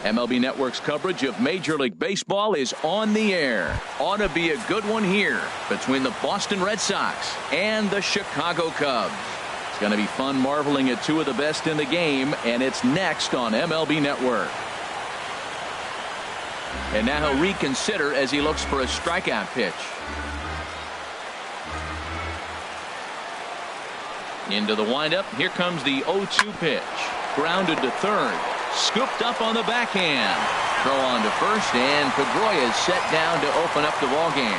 MLB Network's coverage of Major League Baseball is on the air. Ought to be a good one here between the Boston Red Sox and the Chicago Cubs. It's going to be fun marveling at two of the best in the game, and it's next on MLB Network. And now he'll reconsider as he looks for a strikeout pitch. Into the windup. Here comes the 0-2 pitch. Grounded to third. Scooped up on the backhand. Throw on to first, and Pedroia is set down to open up the ball game.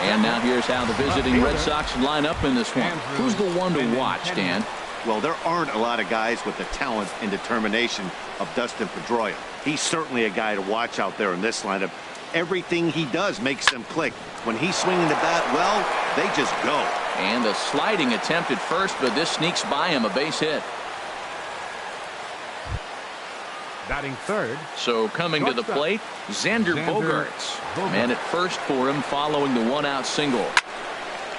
And now here's how the visiting Red Sox line up in this one. Who's the one to watch, Dan? Well, there aren't a lot of guys with the talent and determination of Dustin Pedroia. He's certainly a guy to watch out there in this lineup. Everything he does makes them click. When he's swinging the bat well, they just go. And a sliding attempt at first, but this sneaks by him, a base hit. Batting third. So coming to the plate, Xander Bogaerts. Man at first for him following the one-out single.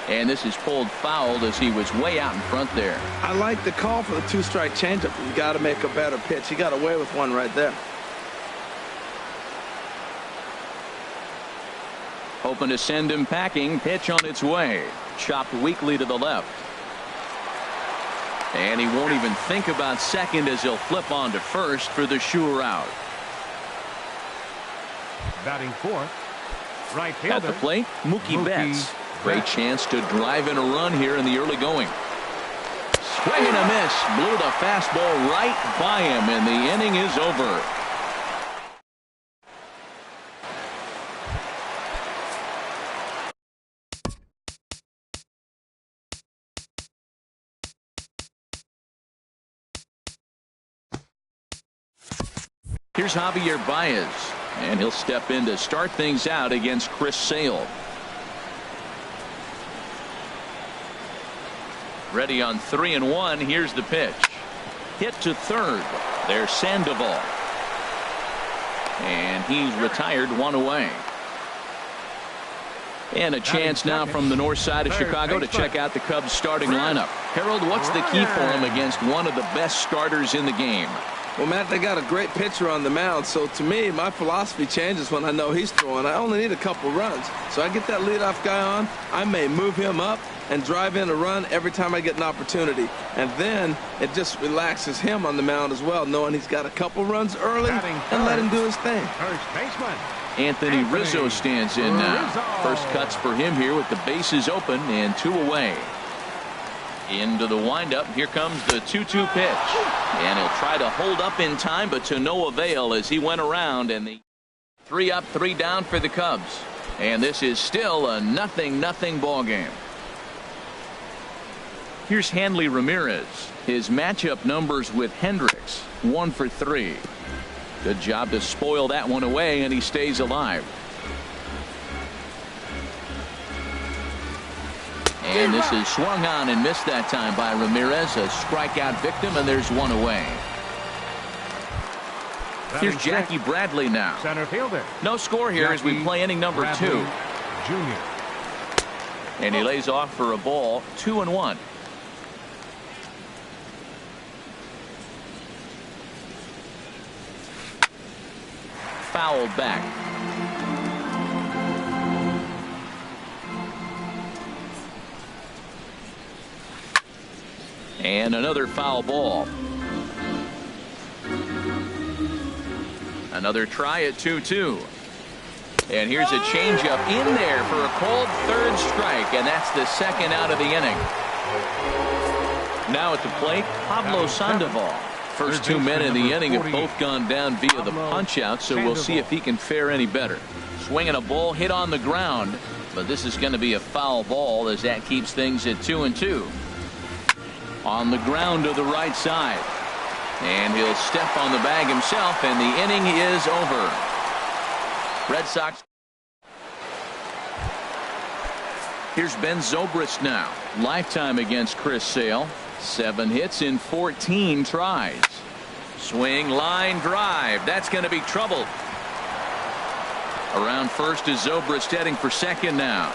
And this is pulled foul as he was way out in front there. I like the call for the two-strike changeup. You got to make a better pitch. He got away with one right there. Hoping to send him packing. Pitch on its way. Chopped weakly to the left. And he won't even think about second as he'll flip on to first for the sure out. Batting fourth. Right fielder. At the plate, Mookie Betts. Great chance to drive in a run here in the early going. Swing and a miss. Blew the fastball right by him, and the inning is over. Here's Javier Baez, and he'll step in to start things out against Chris Sale. Ready on 3-1. Here's the pitch. Hit to third. There's Sandoval. And he's retired, one away. And a chance now from the north side of Chicago to check out the Cubs starting lineup. Harold, what's the key for him against one of the best starters in the game? Well, Matt, they got a great pitcher on the mound, so to me, my philosophy changes when I know he's throwing. I only need a couple runs. So I get that leadoff guy on, I may move him up and drive in a run every time I get an opportunity. And then it just relaxes him on the mound as well, knowing he's got a couple runs early and let him do his thing. First baseman Anthony Rizzo stands in now. First cuts for him here with the bases open and two away. Into the windup. Here comes the 2-2 pitch. And he'll try to hold up in time, but to no avail as he went around. And the 3 up, 3 down for the Cubs. And this is still a 0-0 ball game. Here's Hanley Ramirez. His matchup numbers with Hendricks, 1 for 3. Good job to spoil that one away, and he stays alive. And this is swung on and missed that time by Ramirez. A strikeout victim, and there's one away. Here's Jackie Bradley now. Center fielder. No score here as we play inning number 2. Junior. And he lays off for a ball, 2-1. Fouled back. And another foul ball. Another try at 2-2. And here's a changeup in there for a called third strike, and that's the second out of the inning. Now at the plate, Pablo Sandoval. First 2 men in the inning have both gone down via the punch-out, so we'll see if he can fare any better. Swinging a ball hit on the ground, but this is going to be a foul ball as that keeps things at 2-2. On the ground to the right side. And he'll step on the bag himself, and the inning is over. Red Sox. Here's Ben Zobrist now. Lifetime against Chris Sale. 7 hits in 14 tries. Swing, line drive. That's going to be trouble. Around first is Zobrist heading for second now.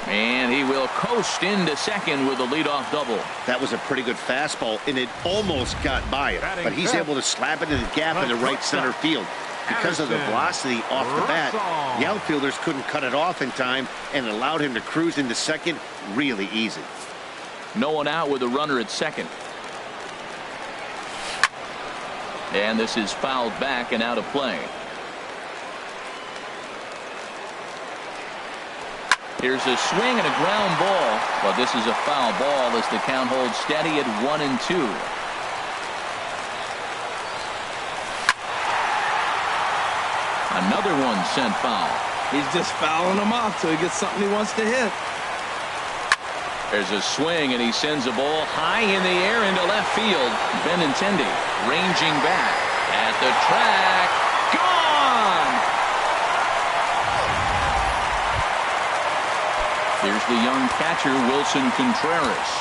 And he will coast into second with a leadoff double. That was a pretty good fastball, and it almost got by him. Batting But he's fifth, able to slap it in the gap in the right center field. Because of the velocity off the bat, the outfielders couldn't cut it off in time and allowed him to cruise into second really easy. No one out with a runner at second. And this is fouled back and out of play. Here's a swing and a ground ball, but this is a foul ball as the count holds steady at 1-2. Another one sent foul. He's just fouling them off till he gets something he wants to hit. There's a swing, and he sends a ball high in the air into left field. Benintendi ranging back at the track. Gone! Here's the young catcher, Wilson Contreras.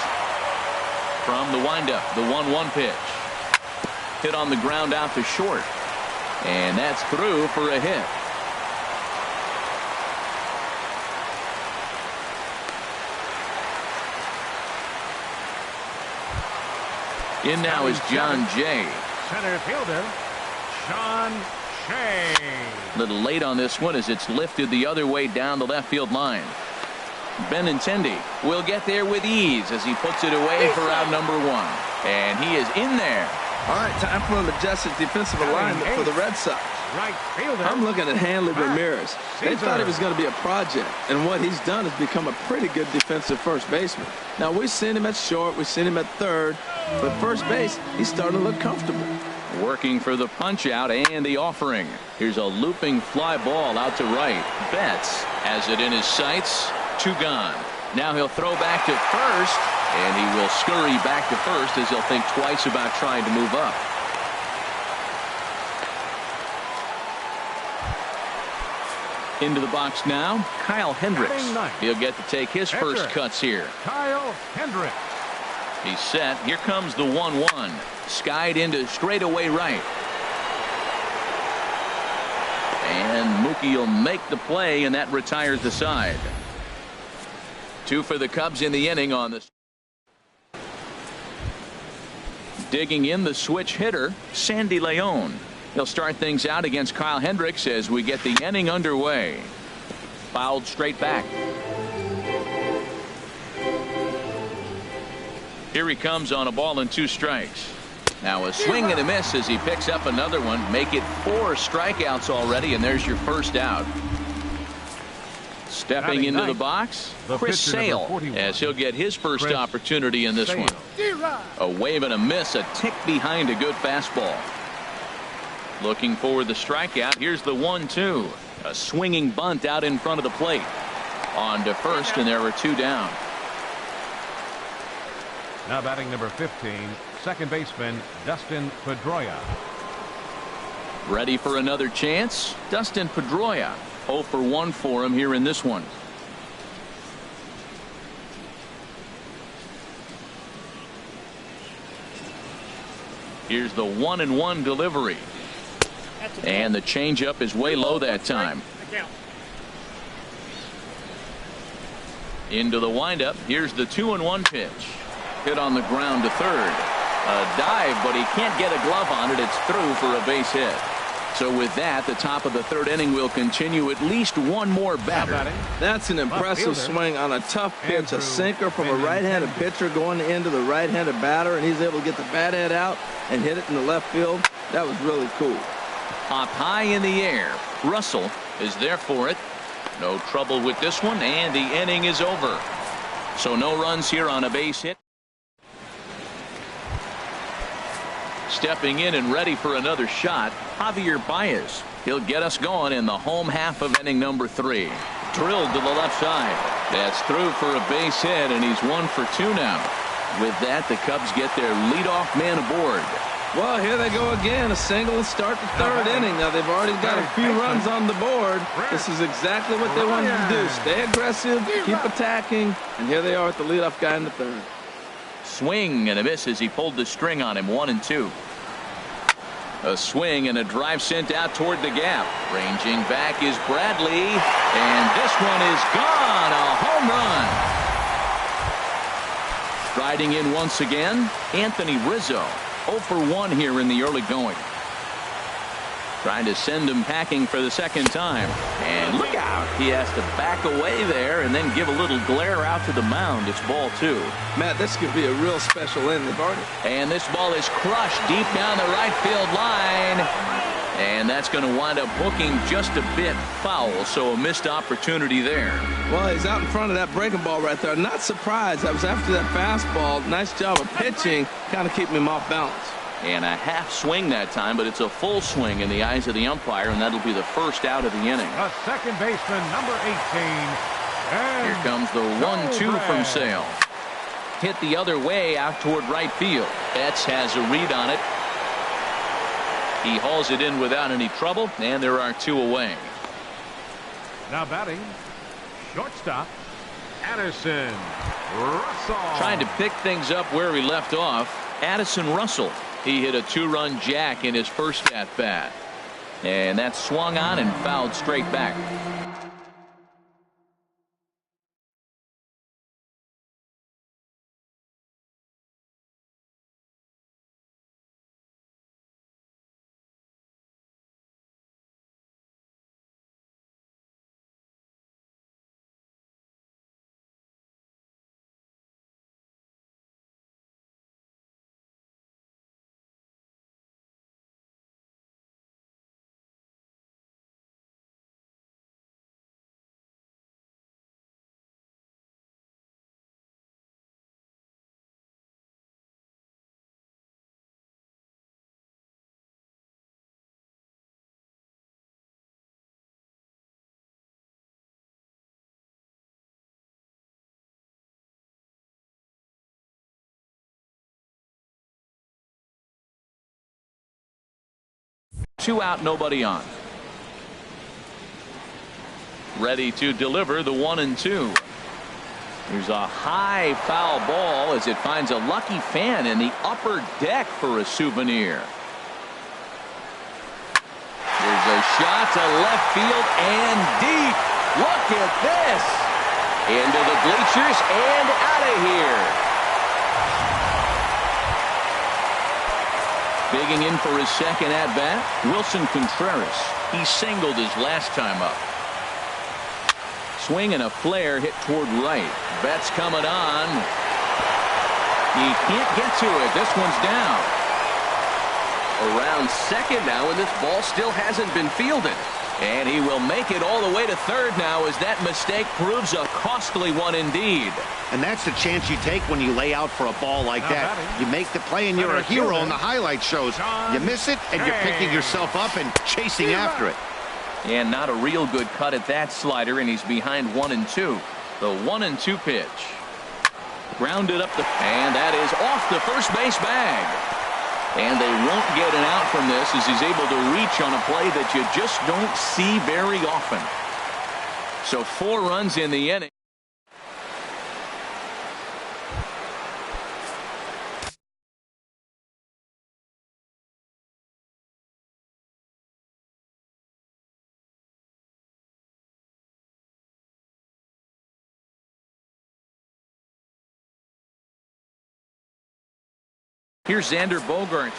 From the windup, the 1-1 pitch. Hit on the ground out to short. And that's through for a hit. In now is John Jay. Center fielder, Sean Shea. A little late on this one as it's lifted the other way down the left field line. Benintendi will get there with ease as he puts it away for out number 1. And he is in there. All right, time for a majestic defensive alignment for the Red Sox. Right fielder. I'm looking at Hanley Ramirez. They thought he was going to be a project, and what he's done is become a pretty good defensive first baseman. Now, we've seen him at short, we've seen him at third, but first base, he's starting to look comfortable. Working for the punch out and the offering. Here's a looping fly ball out to right. Betts has it in his sights. 2 gone. Now he'll throw back to first, and he will scurry back to first as he'll think twice about trying to move up. Into the box now, Kyle Hendricks. He'll get to take his first cuts here. Kyle Hendricks. He's set. Here comes the 1-1. Skied into straightaway right. And Mookie will make the play, and that retires the side. 2 for the Cubs in the inning on this. Digging in the switch hitter, Sandy Leon. He'll start things out against Kyle Hendricks as we get the inning underway. Fouled straight back. Here he comes on a ball and 2 strikes. Now a swing and a miss as he picks up another one. Make it 4 strikeouts already, and there's your first out. Stepping into the box, Chris Sale, as he'll get his first opportunity in this one. A wave and a miss, a tick behind a good fastball. Looking for the strikeout. Here's the 1-2. A swinging bunt out in front of the plate. On to first, and there are 2 down. Now batting number 15, second baseman Dustin Pedroia. Ready for another chance? Dustin Pedroia. 0 for 1 for him here in this one. Here's the 1-1 delivery. And the changeup is way low that time. Into the windup. Here's the 2-1 pitch. Hit on the ground to third. A dive, but he can't get a glove on it. It's through for a base hit. So with that, the top of the 3rd inning will continue. At least 1 more batter. That's an impressive swing on a tough pitch. A sinker from a right-handed pitcher going into the right-handed batter, and he's able to get the bat head out and hit it in the left field. That was really cool. Up high in the air. Russell is there for it. No trouble with this one, and the inning is over. So no runs here on a base hit. Stepping in and ready for another shot, Javier Baez. He'll get us going in the home half of inning number 3. Drilled to the left side. That's through for a base hit, and he's 1 for 2 now. With that, the Cubs get their leadoff man aboard. Well, here they go again. A single to start the 3rd inning. Now, they've already got a few runs on the board. This is exactly what they wanted to do. Stay aggressive, keep attacking, and here they are with the leadoff guy in the 3rd. Swing and a miss as he pulled the string on him. 1-2. A swing and a drive sent out toward the gap. Ranging back is Bradley, and this one is gone. A home run. Striding in once again, Anthony Rizzo. 0 for 1 here in the early going. Trying to send him packing for the second time. And look out. He has to back away there and then give a little glare out to the mound. It's ball 2. Matt, this could be a real special inning, Barney. And this ball is crushed deep down the right field line. And that's going to wind up hooking just a bit foul. So a missed opportunity there. Well, he's out in front of that breaking ball right there. Not surprised. That was after that fastball. Nice job of pitching. Kind of keeping him off balance. And a half swing that time, but it's a full swing in the eyes of the umpire, and that'll be the first out of the inning. A second baseman, number 18. And here comes the 1-2 from Sale. Hit the other way out toward right field. Betts has a read on it. He hauls it in without any trouble, and there are 2 away. Now batting, shortstop, Addison Russell. Trying to pick things up where he left off, Addison Russell. He hit a 2-run jack in his first at-bat. And that swung on and fouled straight back. Two out, nobody on. Ready to deliver the 1-2. There's a high foul ball as it finds a lucky fan in the upper deck for a souvenir. There's a shot to left field and deep. Look at this. Into the bleachers and out of here. Digging in for his second at-bat, Wilson Contreras. He singled his last time up. Swing and a flare hit toward right. Betts coming on. He can't get to it. This one's down. Around second now, and this ball still hasn't been fielded. And he will make it all the way to third now as that mistake proves a costly one indeed. And that's the chance you take when you lay out for a ball like that. You make the play and you're a hero in the highlight shows. You miss it and you're picking yourself up and chasing after it. And not a real good cut at that slider, and he's behind 1-2. The 1-2 pitch. Grounded up and that is off the first base bag. And they won't get an out from this as he's able to reach on a play that you just don't see very often. So 4 runs in the inning. Here's Xander Bogaerts.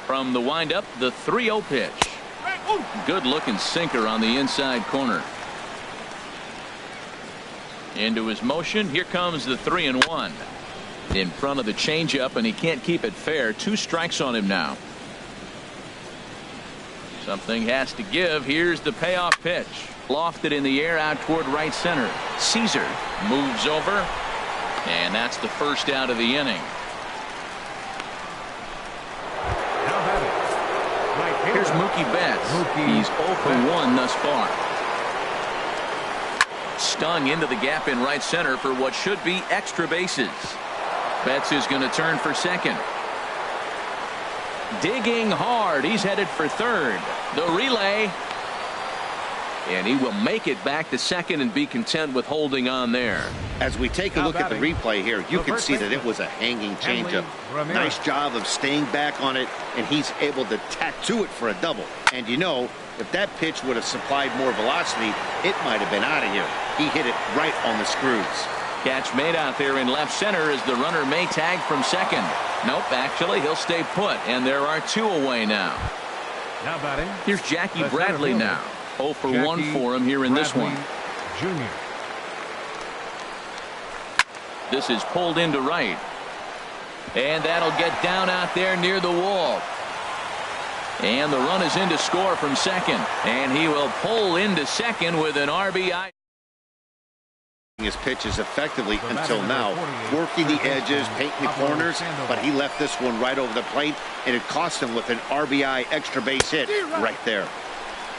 From the windup, the 3-0 pitch. Good looking sinker on the inside corner. Into his motion. Here comes the 3-1. In front of the changeup, and he can't keep it fair. 2 strikes on him now. Something has to give. Here's the payoff pitch. Lofted in the air out toward right center. Caesar moves over. And that's the first out of the inning. Here's Mookie Betts. He's 0 for 1 thus far. Stung into the gap in right center for what should be extra bases. Betts is going to turn for second. Digging hard. He's headed for third. The relay. And he will make it back to second and be content with holding on there. As we take a look at the replay here, you can see that it was a hanging changeup. Nice job of staying back on it, and he's able to tattoo it for a double. And you know, if that pitch would have supplied more velocity, it might have been out of here. He hit it right on the screws. Catch made out there in left center as the runner may tag from second. Nope, actually, he'll stay put, and there are 2 away now. Now batting. Here's Jackie Bradley now. 0 for 1 for him here in this one. Jr. This is pulled into right. And that'll get down out there near the wall. And the run is in to score from second. And he will pull into second with an RBI. His pitches effectively until now, working the edges, painting the corners, but he left this one right over the plate, and it cost him with an RBI extra base hit right there.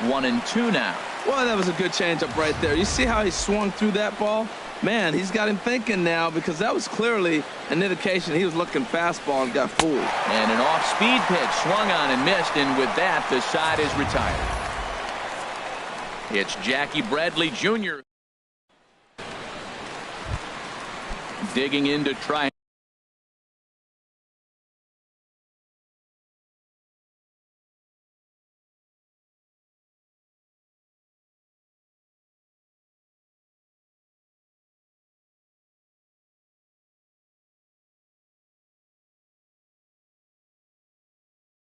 1 and 2 now. Well, that was a good changeup right there. You see how he swung through that ball? Man, he's got him thinking now, because that was clearly an indication he was looking fastball and got fooled. And an off-speed pitch swung on and missed, and with that, the side is retired. It's Jackie Bradley Jr. digging in to try.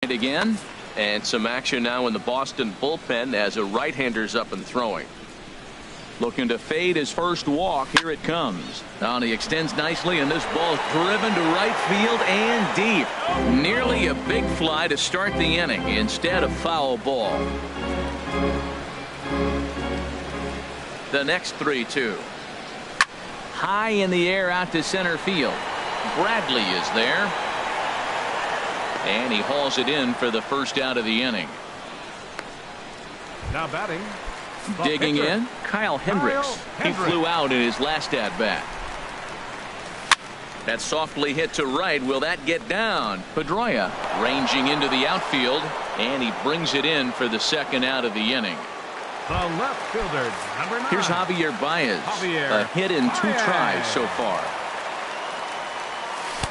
Again, and some action now in the Boston bullpen as a right-hander's up and throwing. Looking to fade his first walk. Here it comes. Now he extends nicely, and this ball is driven to right field and deep. Nearly a big fly to start the inning instead of foul ball. The next 3-2. High in the air out to center field. Bradley is there. And he hauls it in for the first out of the inning. Now batting. Digging in, Kyle Hendricks. He flew out in his last at-bat. That softly hit to right. Will that get down? Pedroia ranging into the outfield, and he brings it in for the second out of the inning. The left fielder, number 9. Here's Javier Baez. A hit in 2 tries so far.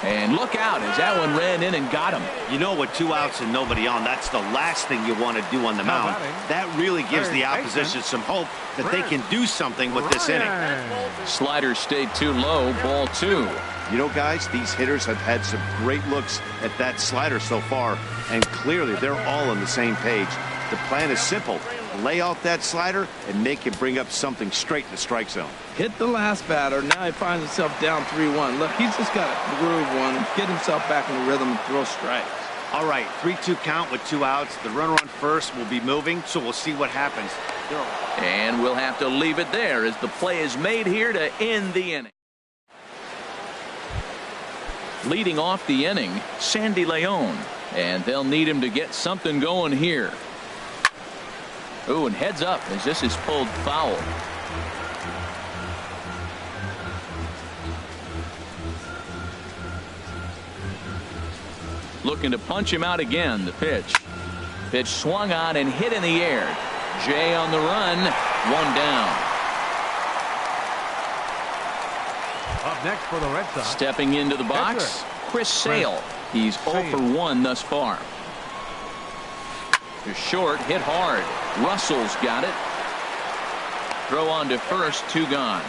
And look out as that one ran in and got him. You know, with 2 outs and nobody on, that's the last thing you want to do on the mound. That really gives the opposition some hope that they can do something with this inning. Slider stayed too low, ball 2. You know, guys, these hitters have had some great looks at that slider so far, and clearly they're all on the same page. The plan is simple. Lay off that slider and make him bring up something straight in the strike zone. Hit the last batter. Now he finds himself down 3-1. Look, he's just got to groove one and get himself back in the rhythm and throw strikes. All right, 3-2 count with 2 outs. The runner on first will be moving, so we'll see what happens. And we'll have to leave it there as the play is made here to end the inning. Leading off the inning, Sandy Leon. And they'll need him to get something going here. Ooh, and heads up as this is pulled foul. Looking to punch him out again. The pitch. Pitch swung on and hit in the air. Jay on the run. 1 down. Up next for the Red Sox. Stepping into the box, Chris Sale. He's 0 for 1 thus far. To short, hit hard. Russell's got it. Throw on to first, 2 gone.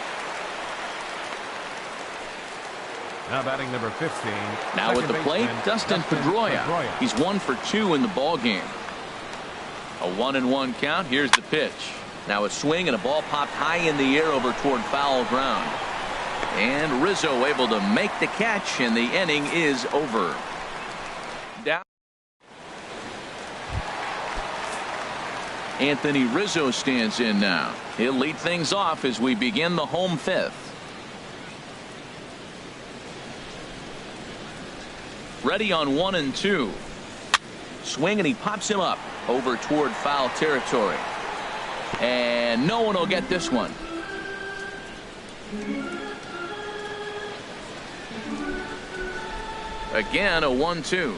Now batting number 15. Now with the plate, Dustin Pedroia. He's 1 for 2 in the ball game. A 1-1 count. Here's the pitch. Now a swing and a ball popped high in the air over toward foul ground. And Rizzo able to make the catch, and the inning is over. Down. Anthony Rizzo stands in now. He'll lead things off as we begin the home 5th. Ready on 1 and 2. Swing, and he pops him up over toward foul territory. And no one will get this one. Again, a 1-2.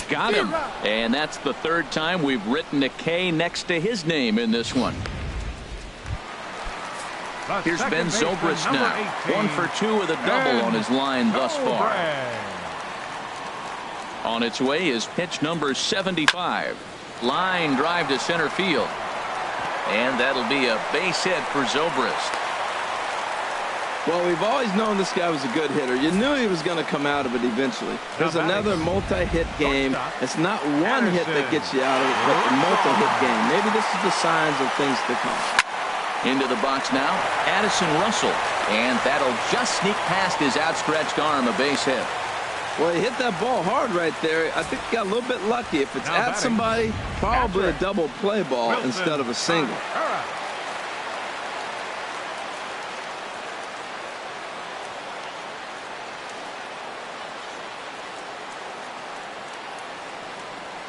Got him. And that's the 3rd time we've written a K next to his name in this one. Here's Ben Zobrist now. 1 for 2 with a double on his line thus far. On its way is pitch number 75. Line drive to center field. And that'll be a base hit for Zobrist. Well, we've always known this guy was a good hitter. You knew he was going to come out of it eventually. There's another multi-hit game. It's not one hit that gets you out of it, but a multi-hit game. Maybe this is the signs of things to come. Into the box now, Addison Russell. And that'll just sneak past his outstretched arm, a base hit. Well, he hit that ball hard right there. I think he got a little bit lucky. If it's at somebody, probably a double play ball instead of a single.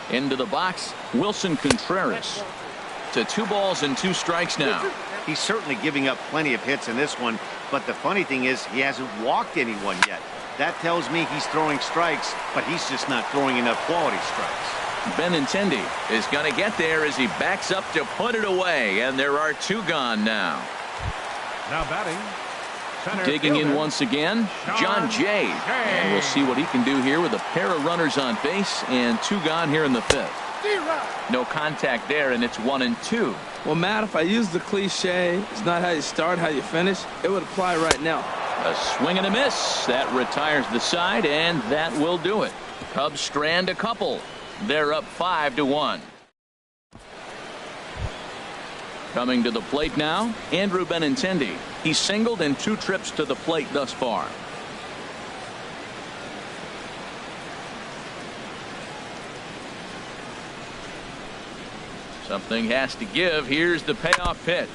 Into the box, Wilson Contreras. To 2 balls and 2 strikes now. He's certainly giving up plenty of hits in this one, but the funny thing is he hasn't walked anyone yet. That tells me he's throwing strikes, but he's just not throwing enough quality strikes. Benintendi is going to get there as he backs up to put it away, and there are 2 gone now. Now batting. Digging in once again, Jon Jay. And we'll see what he can do here with a pair of runners on base and 2 gone here in the 5th. No contact there, and it's 1 and 2. Well, Matt, if I use the cliche, it's not how you start, how you finish, it would apply right now. A swing and a miss. That retires the side, and that will do it. Cubs strand a couple. They're up 5-1. Coming to the plate now, Andrew Benintendi. He's singled in 2 trips to the plate thus far. Something has to give. Here's the payoff pitch.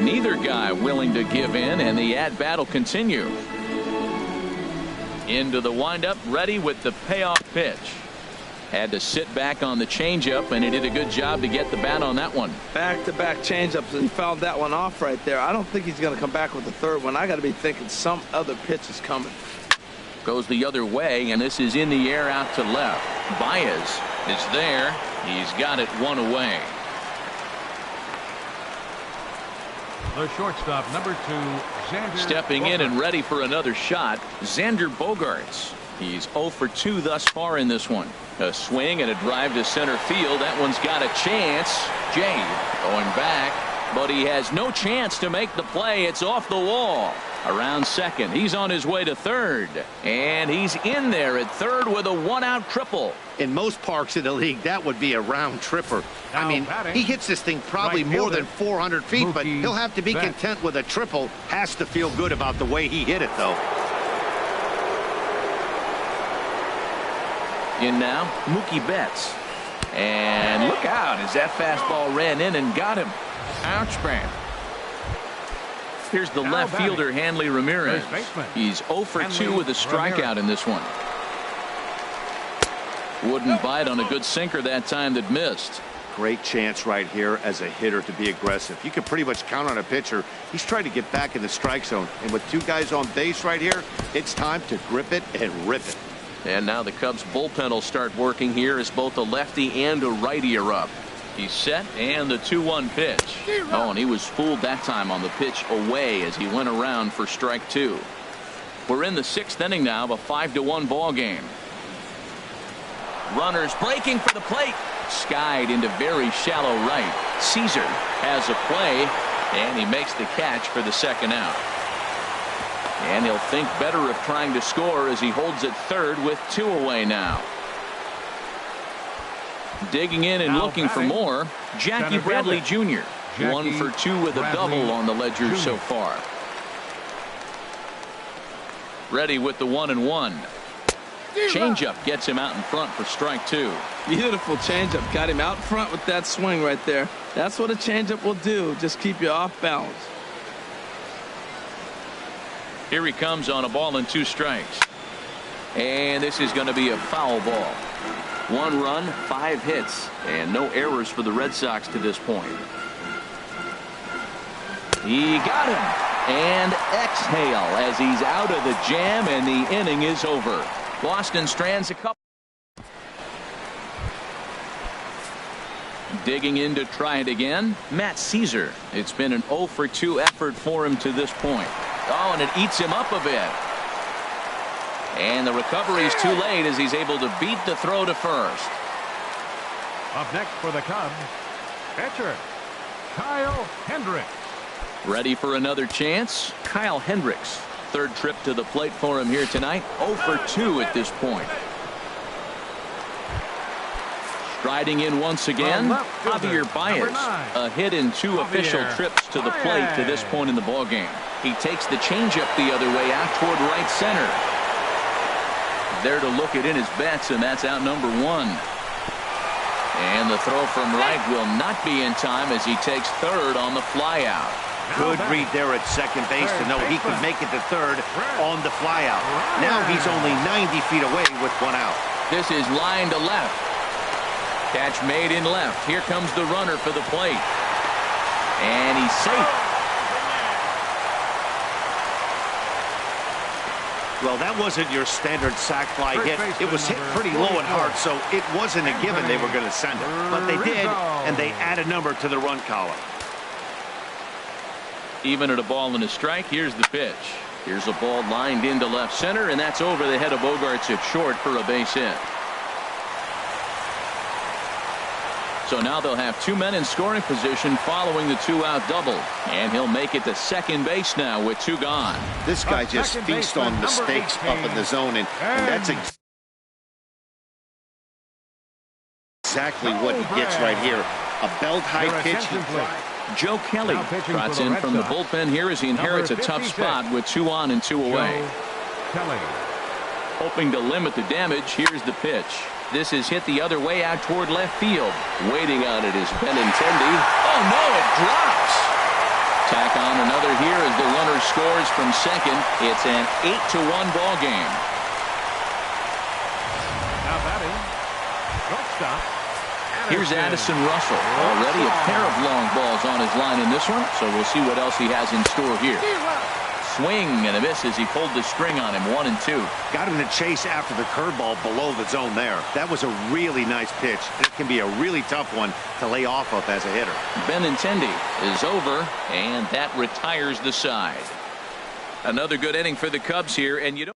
Neither guy willing to give in, and the at-bat will continue. Into the windup, ready with the payoff pitch. Had to sit back on the changeup, and he did a good job to get the bat on that one. Back-to-back changeups, and he fouled that one off right there. I don't think he's going to come back with the 3rd one. I got to be thinking some other pitch is coming. Goes the other way, and this is in the air out to left. Baez is there. He's got it 1 away. The shortstop, number 2, Xander. Stepping in and ready for another shot, Xander Bogaerts. He's 0 for 2 thus far in this one. A swing and a drive to center field. That one's got a chance. Jay going back, but he has no chance to make the play. It's off the wall. Around second. He's on his way to 3rd. And he's in there at 3rd with a 1-out triple. In most parks in the league, that would be a round tripper. I mean, he hits this thing probably more than 400 feet, but he'll have to be content with a triple. Has to feel good about the way he hit it, though. In now, Mookie Betts. And look out as that fastball ran in and got him. Ouch, man. Here's the left fielder, Hanley Ramirez. He's 0 for 2 with a strikeout in this one. Wouldn't bite on a good sinker that time that missed. Great chance right here as a hitter to be aggressive. You can pretty much count on a pitcher. He's trying to get back in the strike zone. And with 2 guys on base right here, it's time to grip it and rip it. And now the Cubs bullpen will start working here as both a lefty and a righty are up. He's set, and the 2-1 pitch. Oh, and he was fooled that time on the pitch away as he went around for strike 2. We're in the 6th inning now of a 5-1 ball game. Runners breaking for the plate. Skied into very shallow right. Caesar has a play, and he makes the catch for the 2nd out. And he'll think better of trying to score as he holds at 3rd with 2 away now. Digging in and looking for more, Jackie Bradley Jr. 1 for 2 with a double on the ledger so far. Ready with the 1-1. Changeup gets him out in front for strike 2. Beautiful changeup. Got him out front with that swing right there. That's what a changeup will do. Just keep you off balance. Here he comes on a ball and 2 strikes. And this is going to be a foul ball. 1 run, 5 hits, and no errors for the Red Sox to this point. He got him. And exhale as he's out of the jam, and the inning is over. Boston strands a couple. Digging in to try it again, Matt Caesar. It's been an 0 for 2 effort for him to this point. Oh, and it eats him up a bit. And the recovery is too late as he's able to beat the throw to first. Up next for the Cubs, pitcher Kyle Hendricks. Ready for another chance? Kyle Hendricks. Third trip to the plate for him here tonight. 0 for 2 at this point. Striding in once again, Javier Baez. A hit in 2 official trips to the plate to this point in the ballgame. He takes the changeup the other way out toward right center. There to look it in his bets, and that's out number 1. And the throw from right will not be in time as he takes third on the flyout. Good read there at second base to know he could make it to third on the flyout. Now he's only 90 feet away with 1 out. This is line to left. Catch made in left. Here comes the runner for the plate. And he's safe. Well, that wasn't your standard sac fly hit. It was hit pretty low and hard, so it wasn't a given they were going to send it. But they did, and they add a number to the run column. Even at a ball and a strike, here's the pitch. Here's a ball lined into left center, and that's over the head of Bogaerts at short for a base hit. So now they'll have 2 men in scoring position following the 2-out double. And he'll make it to second base now with 2 gone. This guy just feasts on mistakes up in the zone, and that's exactly what he gets right here. A belt-high pitch. Joe Kelly trots in from the bullpen here as he inherits a tough spot with 2 on and 2 away. Hoping to limit the damage, here's the pitch. This is hit the other way out toward left field. Waiting on it is Benintendi. Oh no, it drops. Tack on another here as the runner scores from second. It's an 8-1 ball game. Now batting, shortstop. Here's Addison Russell. Already a pair of long balls on his line in this one, so we'll see what else he has in store here. Swing and a miss as he pulled the string on him. 1-2. Got him to chase after the curveball below the zone there. That was a really nice pitch. It can be a really tough one to lay off of as a hitter. Benintendi is over, and that retires the side. Another good inning for the Cubs here, and you don't.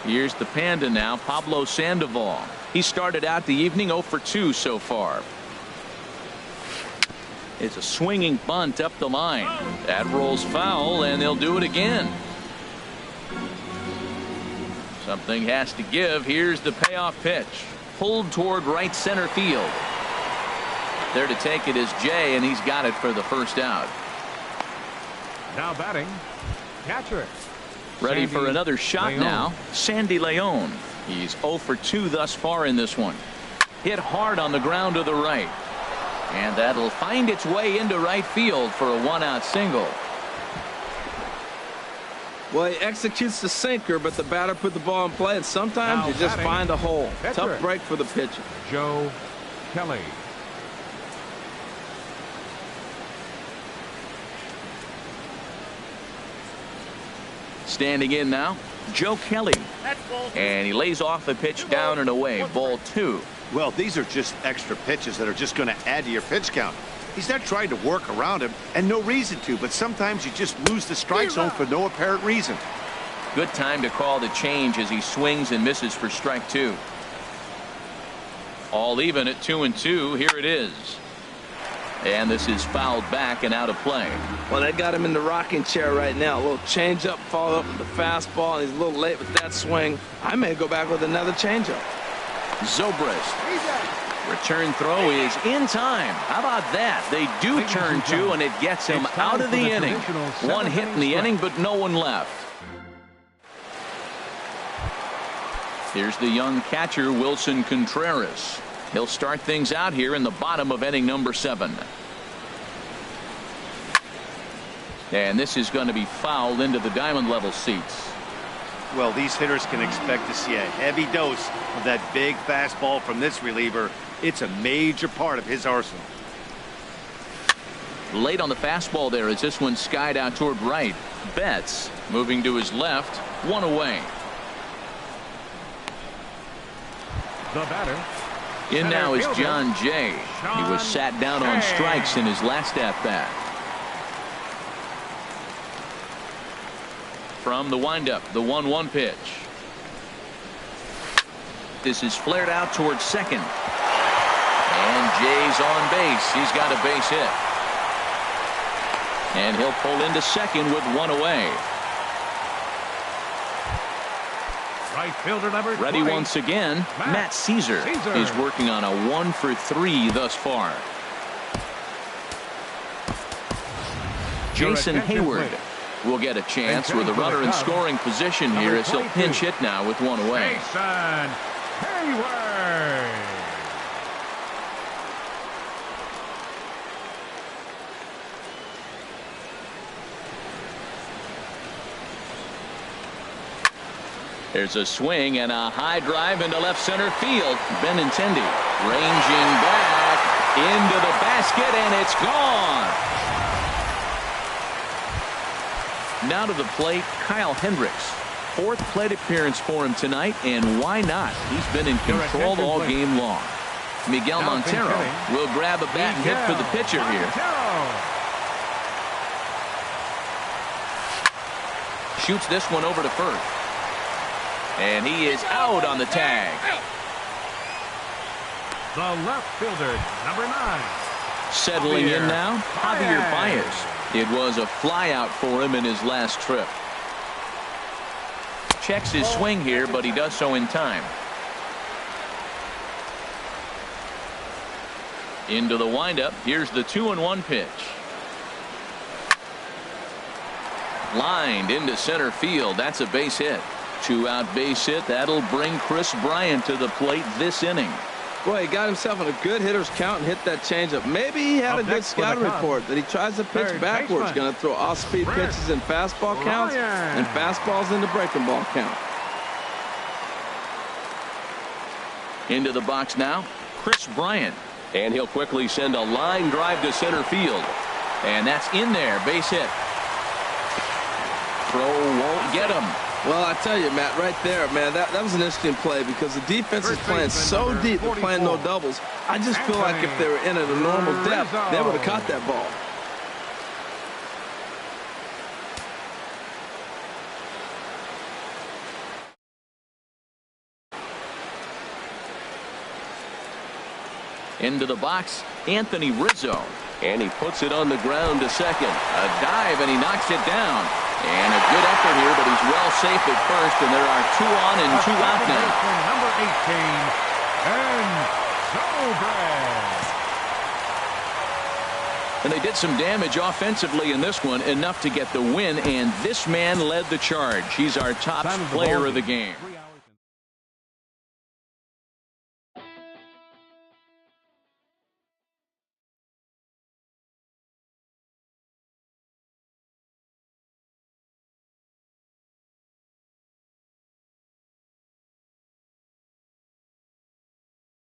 Here's the Panda now, Pablo Sandoval. He started out the evening 0 for 2 so far. It's a swinging bunt up the line. That rolls foul, and they'll do it again. Something has to give. Here's the payoff pitch. Pulled toward right center field. There to take it is Jay, and he's got it for the first out. Now batting, catcher. Ready for another shot now. Sandy Leon. He's 0 for 2 thus far in this one. Hit hard on the ground to the right. And that'll find its way into right field for a 1-out single. Well, he executes the sinker, but the batter put the ball in play, and sometimes you just find a hole. Tough break for the pitcher. Joe Kelly. Standing in now, Joe Kelly. And he lays off a pitch down and away. Ball 2. Well, these are just extra pitches that are just going to add to your pitch count. He's not trying to work around him, and no reason to, but sometimes you just lose the strike zone for no apparent reason. Good time to call the change as he swings and misses for strike 2. All even at 2-2. Here it is. And this is fouled back and out of play. Well, they got him in the rocking chair right now. A little changeup, follow up with the fastball, and he's a little late with that swing. I may go back with another changeup. Zobrist. Return throw is in time. How about that? They do turn 2, and it gets him out of the inning. 1 hit in the inning, but no one left. Here's the young catcher, Wilson Contreras. He'll start things out here in the bottom of inning number 7. And this is going to be fouled into the diamond level seats. Well, these hitters can expect to see a heavy dose of that big fastball from this reliever. It's a major part of his arsenal. Late on the fastball there as this one skied out toward right. Betts moving to his left. 1 away. The batter. In now is fielder, John Jay. He was sat down on strikes in his last at-bat. From the windup, the 1-1 pitch. This is flared out towards second. And Jay's on base. He's got a base hit. And he'll pull into second with one away. Right fielder number Ready 20. once again, Matt Caesar is working on a 1-for-3 thus far. Jason Hayward will get a chance with a runner in scoring position here as he'll pinch hit now with one away. Jason Hayward. There's a swing and a high drive into left center field. Benintendi ranging back into the basket, and it's gone. Now to the plate, Kyle Hendricks. Fourth plate appearance for him tonight, and why not? He's been in control all game long. Miguel Montero will grab a bat and hit for the pitcher here. Shoots this one over to first. And he is out on the tag. The left fielder, number 9. Settling in now, Javier Baez. It was a fly out for him in his last trip. Checks his swing here, but he does so in time. Into the windup. Here's the 2-1 pitch. Lined into center field. That's a base hit. 2-out base hit. That'll bring Chris Bryant to the plate this inning. Boy, he got himself in a good hitter's count and hit that changeup. Maybe he had a good scouting report that he tries to pitch backwards. Going to throw off-speed pitches in fastball counts and fastballs into breaking ball count. Into the box now, Chris Bryant. And he'll quickly send a line drive to center field. And that's in there. Base hit. Throw won't get him. Well, I tell you, Matt, right there, man, that was an interesting play because the defense is playing so deep, they're playing no doubles. I just feel like if they were in at a normal depth, they would have caught that ball. Into the box, Anthony Rizzo. And he puts it on the ground to second. A dive, and he knocks it down. And a good effort here, but he's well safe at first, and there are 2 on and 2 out now. Number 18, and And they did some damage offensively in this one, enough to get the win, and this man led the charge. He's our top player of the game.